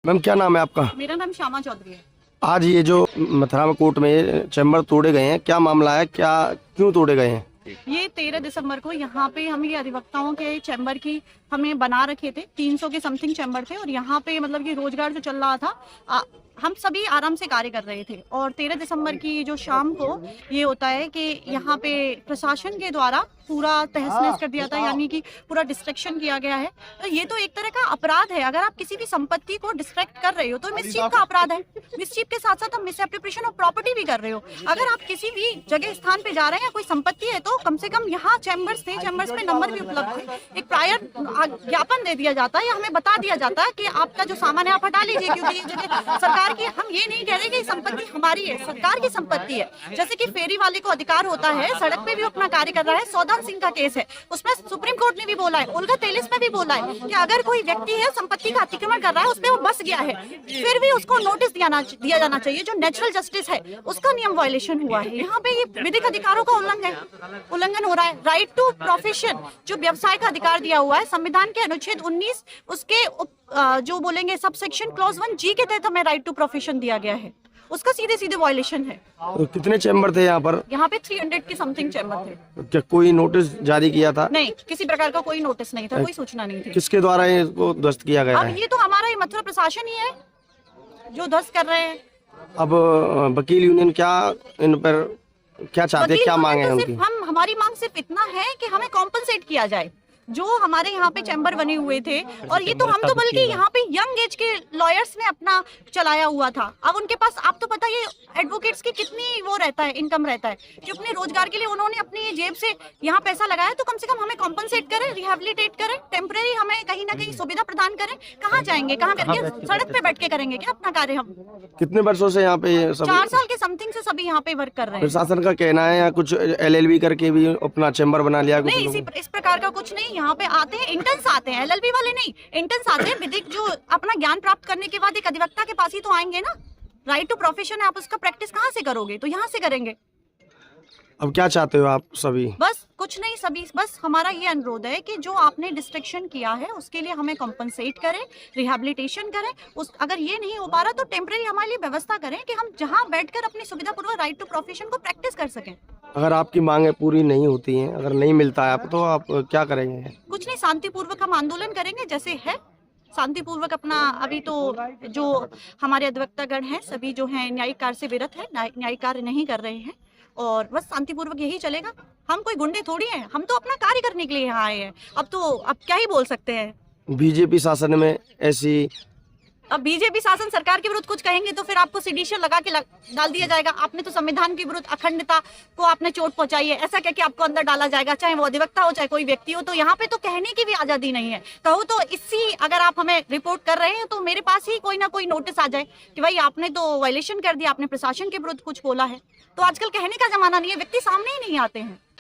Ma'am क्या नाम है आपका? मेरा नाम श्यामा चौधरी है। आज ये जो मथुरा कोर्ट में चैम्बर तोड़े गए हैं, क्या मामला है, क्या क्यों तोड़े गए हैं? ये 13 दिसंबर को यहाँ पे हम ये अधिवक्ताओं के चैम्बर की हमें बना रखे थे। 300 के समथिंग चैम्बर थे और यहाँ पे मतलब ये रोजगार जो चल रहा था, हम सभी आराम से कार्य कर रहे थे। और 13 दिसंबर की जो शाम को ये होता है कि यहाँ पे प्रशासन के द्वारा पूरा तहस नहस कर दिया था, यानी कि पूरा डिस्ट्रैक्शन किया गया है। तो ये तो एक तरह का अपराध है। अगर आप किसी भी संपत्ति को डिस्ट्रैक्ट कर रहे हो तो मिसचीफ का अपराध है। मिसचीफ के साथ साथ आप मिसएप्रोप्रिएशन ऑफ प्रॉपर्टी भी कर रहे हो। अगर आप किसी भी जगह स्थान पे जा रहे हैं या कोई संपत्ति है तो कम से कम यहाँ चैम्बर्स थे, चैम्बर्स में नंबर भी उपलब्ध थे, एक प्रायर ज्ञापन दे दिया जाता है या हमें बता दिया जाता है कि आपका जो सामान है आप हटा लीजिए, क्योंकि ये जगह सरकार की। हम ये नहीं कह रहे कि संपत्ति हमारी है, सरकार की संपत्ति है। जैसे कि फेरी वाले को अधिकार होता है, सड़क पे भी अपना कार्य कर रहा है। सौदान सिंह का केस है, उसमें सुप्रीम कोर्ट ने भी बोला है, उल्गा तेलिस में भी बोला है कि अगर कोई व्यक्ति है संपत्ति का अतिक्रमण कर रहा है, उसपे वो बस गया है, फिर भी उसको नोटिस दिया जाना चाहिए। जो नेचुरल जस्टिस है उसका नियम वायलेशन हुआ है। यहाँ पे ये विधिक अधिकारों का उल्लंघन हो रहा है। राइट टू प्रोफेशन जो व्यवसाय का अधिकार दिया हुआ है संविधान के अनुच्छेद 19 उसके जो बोलेंगे सबसेक्शन क्लॉज 1G के तहत हमें राइट टू प्रोफेशन दिया गया है, उसका सीधे सीधे वायलेशन है। तो कितने चैम्बर थे यहाँ पर? यहाँ पे 300 के समथिंग चैम्बर थे। क्या कोई नोटिस जारी किया था? नहीं, किसी प्रकार का कोई नोटिस नहीं था, कोई सूचना नहीं थी। किसके द्वारा इसको ध्वस्त किया गया अब है? ये तो हमारा ये मथुरा प्रशासन ही है जो ध्वस्त कर रहे हैं। अब वकील यूनियन क्या इन पर क्या चाहते हैं, क्या मांगे हैं उनकी? हमारी मांग सिर्फ इतना है कि हमें कॉम्पनसेट किया जाए जो हमारे यहाँ पे चैम्बर बने हुए थे। और ये तो हम तो बल्कि यहाँ पे यंग एज के लॉयर्स ने अपना चलाया हुआ था। अब उनके पास आप तो पता ये एडवोकेट्स की कितनी वो रहता है, इनकम रहता है कि अपने रोजगार के लिए उन्होंने अपनी जेब से यहाँ पैसा लगाया। तो कम से कम हमें कॉम्पनसेट करें, रिहेबिलिटेट करें, टेम्परेरी हमें कहीं ना कहीं सुविधा प्रदान करें। कहाँ जाएंगे, कहाँ करके सड़क पे बैठ के करेंगे क्या अपना कार्य? हम कितने वर्षों से यहाँ पे 4 साल के समथिंग से सभी यहाँ पे वर्क कर रहे हैं। प्रशासन का कहना है या कुछ LLB करके भी अपना चैम्बर बना लिया? नहीं, इस प्रकार का कुछ नहीं। यहाँ पे आते हैं इंटर्न्स आते हैं, LLB वाले नहीं, इंटर्न्स आते हैं। विधिक जो अपना ज्ञान प्राप्त करने के बाद एक अधिवक्ता के पास ही तो आएंगे ना। राइट टू प्रोफेशन है, आप उसका प्रैक्टिस कहाँ से करोगे? तो यहाँ से करेंगे। अब क्या चाहते हो आप सभी? बस कुछ नहीं, सभी बस हमारा ये अनुरोध है कि जो आपने डिस्ट्रैक्शन किया है उसके लिए हमें कॉम्पनसेट करें, रिहेबिलिटेशन करें। अगर ये नहीं हो पा रहा तो टेम्परेरी हमारे लिए व्यवस्था करें कि हम जहाँ बैठकर अपनी सुविधा पूर्वक राइट टू प्रोफेशन को प्रैक्टिस कर सकें। अगर आपकी मांगे पूरी नहीं होती हैं, अगर नहीं मिलता है आप, तो आप क्या करेंगे? कुछ नहीं, शांतिपूर्वक हम आंदोलन करेंगे जैसे है, शांतिपूर्वक अपना। अभी तो जो हमारे अधिवक्तागण हैं सभी जो हैं न्यायिक कार्य से विरत है, न्यायिक कार्य नहीं कर रहे हैं और बस शांतिपूर्वक यही चलेगा। हम कोई गुंडे थोड़ी हैं, हम तो अपना कार्य करने के लिए यहाँ आए हैं। अब क्या ही बोल सकते हैं। बीजेपी शासन में ऐसी, अब बीजेपी शासन सरकार के विरुद्ध कुछ कहेंगे तो फिर आपको सिडिशन लगा के डाल दिया जाएगा। आपने तो संविधान के विरुद्ध अखंडता को आपने चोट पहुंचाई है, ऐसा क्या कि आपको अंदर डाला जाएगा, चाहे वो अधिवक्ता हो चाहे कोई व्यक्ति हो। तो यहाँ पे तो कहने की भी आजादी नहीं है। कहूँ तो इसी अगर आप हमें रिपोर्ट कर रहे हैं तो मेरे पास ही कोई ना कोई नोटिस आ जाए कि भाई आपने तो वायलेशन कर दिया, आपने प्रशासन के विरुद्ध कुछ बोला है। तो आजकल कहने का जमाना नहीं है, व्यक्ति सामने ही नहीं आते हैं।